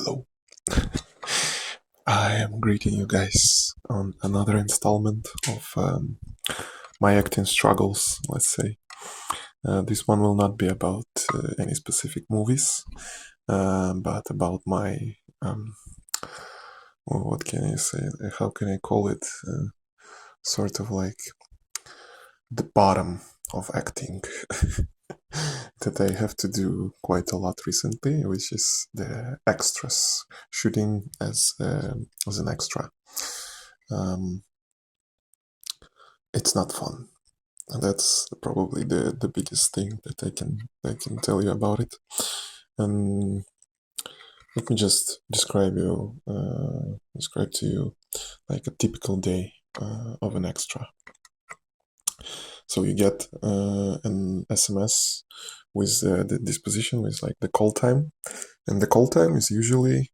Hello. I am greeting you guys on another installment of my acting struggles, let's say. This one will not be about any specific movies, but about my, what can I say? How can I call it? Sort of like the bottom of acting that I have to do quite a lot recently, which is the extras, shooting as an extra. Um, it's not fun. And that's probably the biggest thing that I can tell you about it. And let me just describe to you like a typical day of an extra. So you get an SMS with the disposition with like the call time, and the call time is usually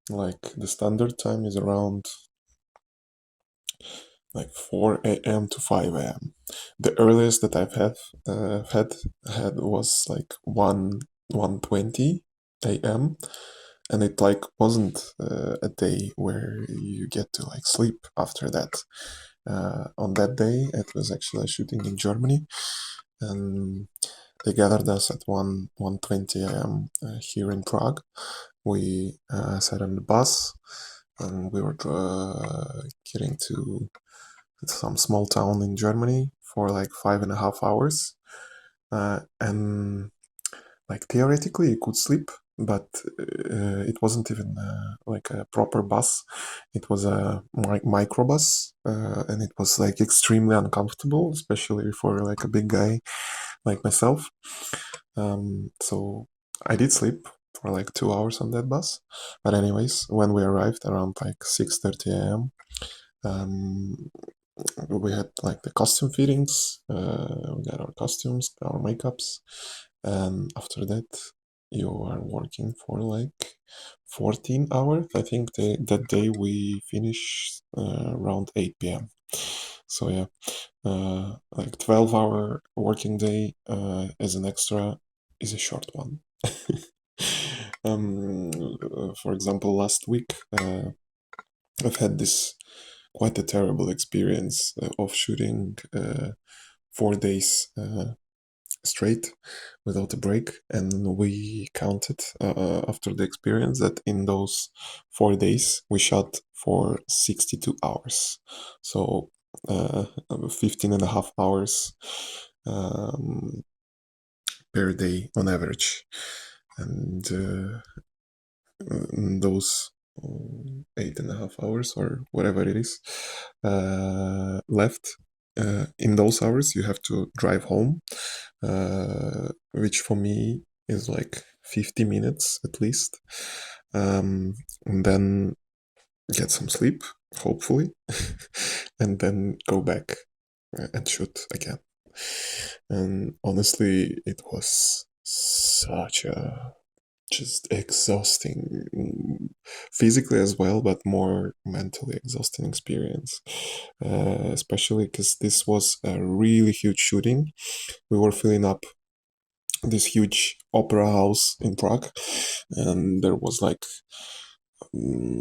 like the standard time is around like 4 a.m. to 5 a.m. The earliest that I've had was like 1:20 a.m. and it like wasn't a day where you get to like sleep after that. On that day, it was actually a shooting in Germany, and they gathered us at 1:20 a.m. Here in Prague. We sat on the bus, and we were getting to some small town in Germany for like 5.5 hours. And like theoretically, you could sleep, but it wasn't even like a proper bus. It was a microbus, and it was like extremely uncomfortable, especially for like a big guy like myself. So I did sleep for like 2 hours on that bus. But anyways, when we arrived around like 6:30 a.m., um, we had like the costume fittings, we got our costumes, our makeups, and after that you are working for like 14 hours. I think that day we finished around 8 p.m. So yeah, like 12-hour working day as an extra is a short one. For example, last week I've had this quite a terrible experience of shooting 4 days straight without a break, and we counted after the experience that in those 4 days we shot for 62 hours, so 15 and a half hours um, per day on average. And those 8.5 hours or whatever it is left, in those hours you have to drive home, which for me is like 50 minutes at least, and then get some sleep, hopefully, and then go back and shoot again. And honestly, it was such a just exhausting, physically as well, but more mentally exhausting experience, especially because this was a really huge shooting. We were filling up this huge opera house in Prague, and there was like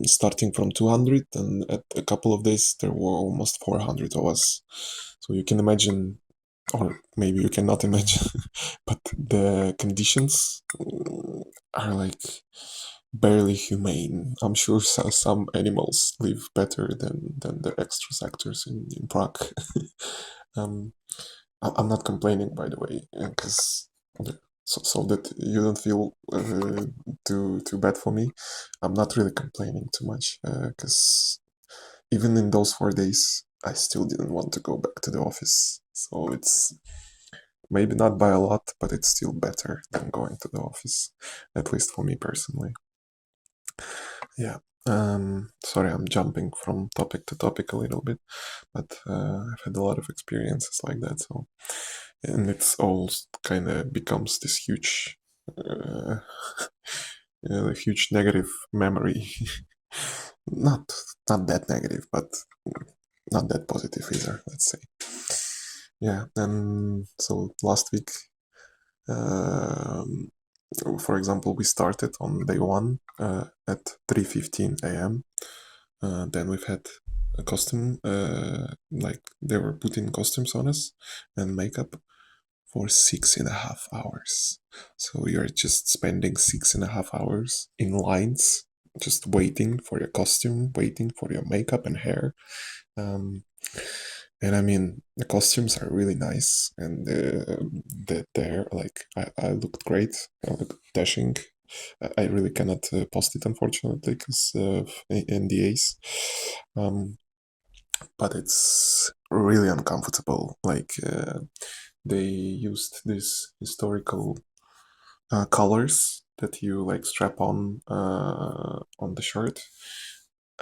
starting from 200, and at a couple of days there were almost 400 of us. So you can imagine, or maybe you cannot imagine, but the conditions are like barely humane. I'm sure some animals live better than the extra actors in Prague. um, I'm not complaining, by the way, because so that you don't feel too bad for me. I'm not really complaining too much because even in those 4 days, I still didn't want to go back to the office. So it's maybe not by a lot, but it's still better than going to the office, at least for me personally. Yeah. Sorry, I'm jumping from topic to topic a little bit, but I've had a lot of experiences like that. So, and it's all kind of becomes this huge, uh, huge negative memory. not not that negative, but not that positive either. Let's say. Yeah. And so last week, um, for example, we started on day one at 3:15 a.m. Then we've had a costume, like they were putting costumes on us and makeup for 6.5 hours. So you're just spending 6.5 hours in lines, just waiting for your costume, waiting for your makeup and hair. Um, and I mean, the costumes are really nice, and they're like I looked great. I looked dashing. I really cannot post it unfortunately because of NDAs. Um, but it's really uncomfortable. Like they used these historical colors that you like strap on the shirt,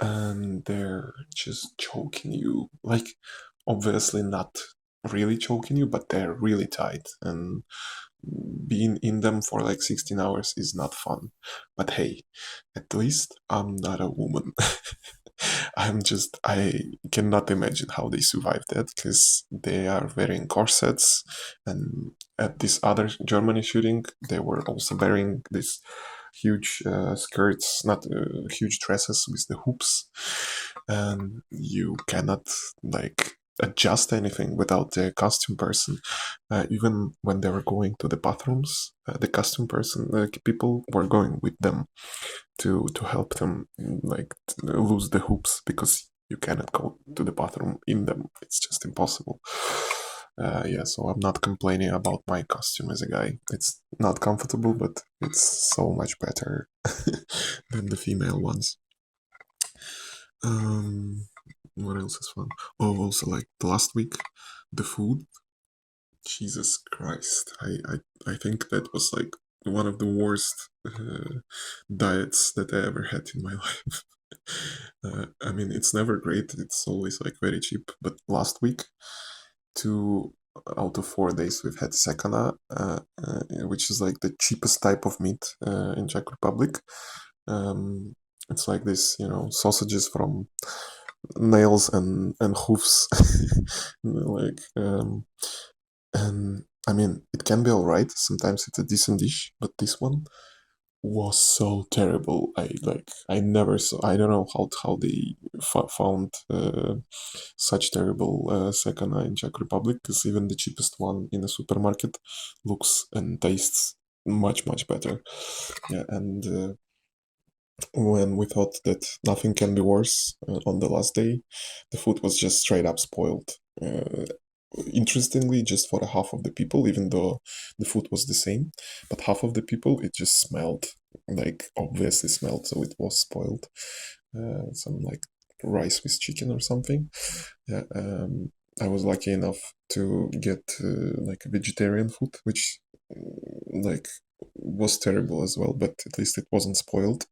and they're just choking you. Like obviously not really choking you, but they're really tight, and being in them for like 16 hours is not fun. But hey, at least I'm not a woman. I cannot imagine how they survived that because they are wearing corsets. And at this other Germany shooting, they were also wearing these huge skirts, not huge dresses with the hoops. And you cannot like adjust anything without the costume person. Even when they were going to the bathrooms, the costume person, people were going with them to help them like lose the hoops because you cannot go to the bathroom in them. It's just impossible. Yeah, so I'm not complaining about my costume as a guy. It's not comfortable, but it's so much better than the female ones. Um, what else is fun? Oh, also like the last week, the food. Jesus Christ, I think that was like one of the worst diets that I ever had in my life. I mean, it's never great. It's always like very cheap. But last week, 2 out of 4 days we've had sekana, which is like the cheapest type of meat in Czech Republic. It's like this, sausages from nails and hoofs, like, and I mean, it can be alright. Sometimes it's a decent dish, but this one was so terrible. I never saw. I don't know how they found such terrible sekana in Czech Republic, because even the cheapest one in a supermarket looks and tastes much better. Yeah, and when we thought that nothing can be worse on the last day, the food was just straight up spoiled. Interestingly, just for half of the people, even though the food was the same, but half of the people it just smelled, like obviously smelled, so it was spoiled. Some like rice with chicken or something. Yeah, I was lucky enough to get like vegetarian food, which like was terrible as well, but at least it wasn't spoiled.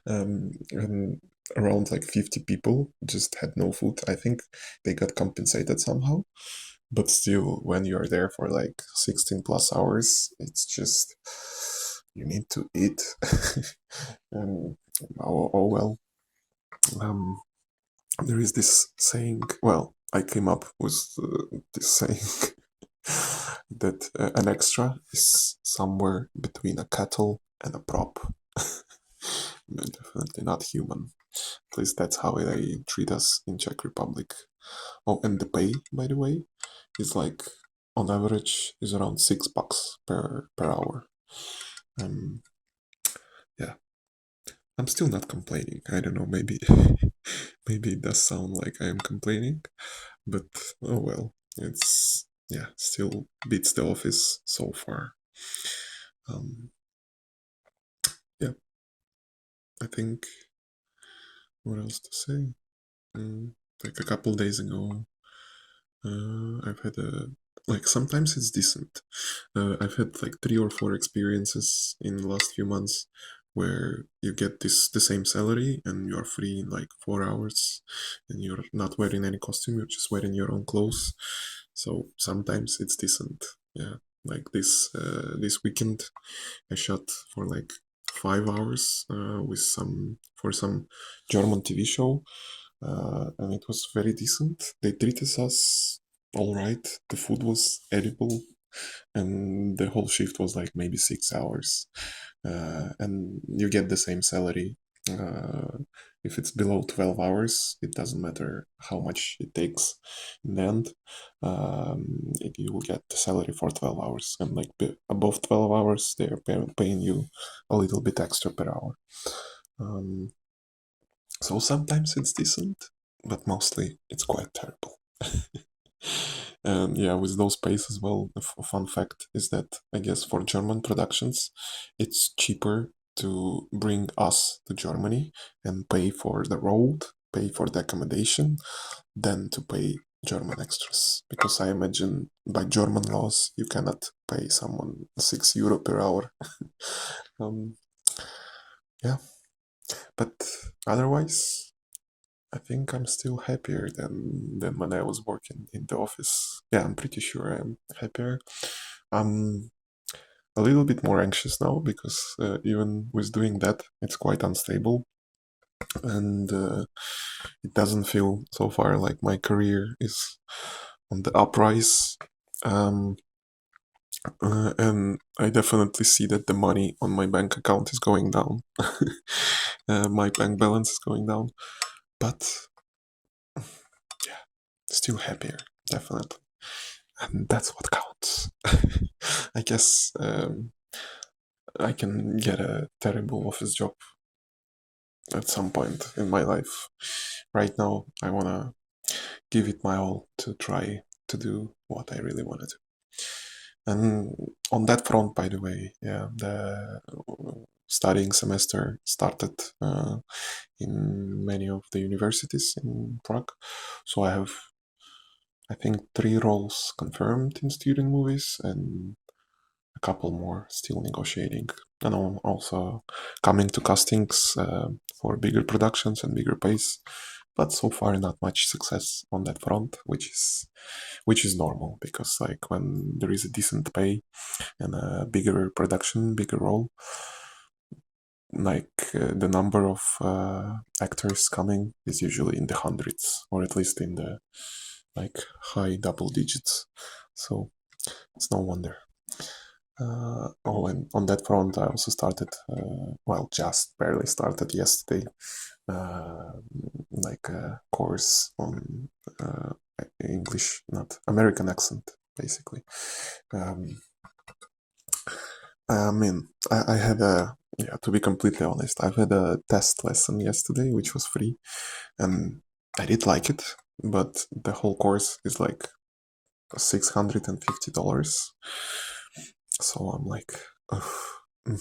And around like 50 people just had no food. I think they got compensated somehow, but still, when you're there for like 16 plus hours, it's just you need to eat. And oh well. Um, there is this saying. Well, I came up with this saying that an extra is somewhere between a kettle and a prop. Definitely not human. At least that's how they treat us in Czech Republic. Oh, and the pay, by the way, is like on average is around $6 per hour. Um, yeah, I'm still not complaining. I don't know, maybe maybe it does sound like I am complaining, but oh well, it's yeah, still beats the office so far. Um, yeah, I think what else to say? Like a couple days ago, I've had a like sometimes it's decent. I've had like 3 or 4 experiences in the last few months where you get the same salary and you're free in like 4 hours, and you're not wearing any costume. You're just wearing your own clothes. So sometimes it's decent. Yeah, like this weekend, I shot for like 5 hours with some German TV show, and it was very decent. They treated us all right. The food was edible. and the whole shift was like maybe 6 hours, and you get the same salary. Uh, if it's below 12 hours, it doesn't matter how much it takes in the end. You will get the salary for 12 hours, and like above 12 hours, they're paying you a little bit extra per hour. Um, so sometimes it's decent, but mostly it's quite terrible. And yeah, with those pays as well, a fun fact is that I guess for German productions, it's cheaper to bring us to Germany and pay for the road, pay for the accommodation, than to pay German extras. Because I imagine by German laws, you cannot pay someone €6 per hour. um, yeah, but otherwise, I think I'm still happier than when I was working in the office. Yeah, I'm pretty sure I'm happier. I'm a little bit more anxious now because even with doing that, it's quite unstable, and it doesn't feel so far like my career is on the uprise. Um, and I definitely see that the money on my bank account is going down. My bank balance is going down, but yeah, still happier, definitely. And that's what counts. I guess I can get a terrible office job at some point in my life. Right now, I wanna give it my all to try to do what I really wanna do. And on that front, by the way, yeah, the studying semester started in many of the universities in Prague. So I have, I think, 3 roles confirmed in student movies and a couple more still negotiating. And I'm also coming to castings for bigger productions and bigger pays, but so far not much success on that front, which is normal because like when there is a decent pay and a bigger production, bigger role, like the number of actors coming is usually in the hundreds or at least in the like high double digits. So it's no wonder. And on that front, I also started, well, just barely started yesterday, uh, like a course on English, not American accent, basically. Um, I mean, I had yeah, to be completely honest, I've had a test lesson yesterday, which was free, and I did like it, but the whole course is like $650. So I'm like, ugh, mm,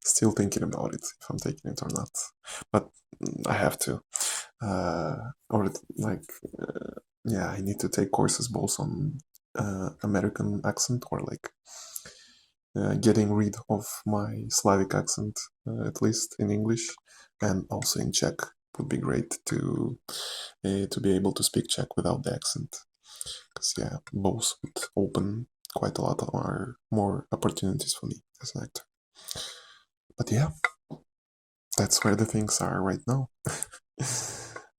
still thinking about it if I'm taking it or not. But I have to. Or like, yeah, I need to take courses both on American accent or like getting rid of my Slavic accent, at least in English, and also in Czech. Would be great to be able to speak Czech without the accent, because yeah, both would open quite a lot of more opportunities for me as an actor. But yeah, that's where the things are right now.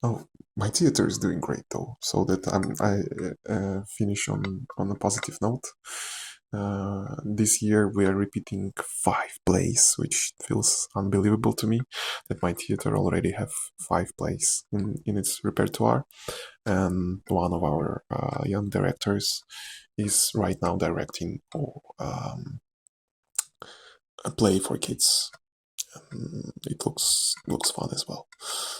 Oh, my theater is doing great though, so that I finish on a positive note. This year we are repeating 5 plays, which feels unbelievable to me that my theater already have 5 plays in its repertoire, and one of our young directors is right now directing a play for kids. It looks fun as well.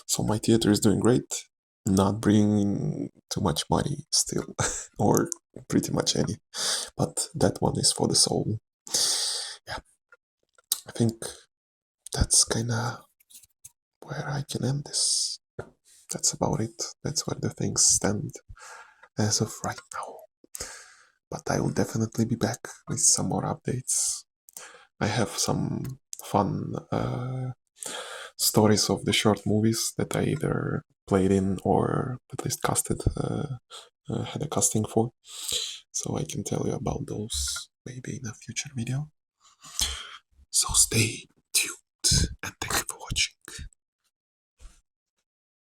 So my theater is doing great. Not bringing too much money still, or pretty much any. But that one is for the soul. Yeah, I think that's kind of where I can end this. That's about it. That's where the things stand as of right now. But I will definitely be back with some more updates. I have some fun stories of the short movies that I either played in or at least casted, had a casting for. So I can tell you about those maybe in a future video. So stay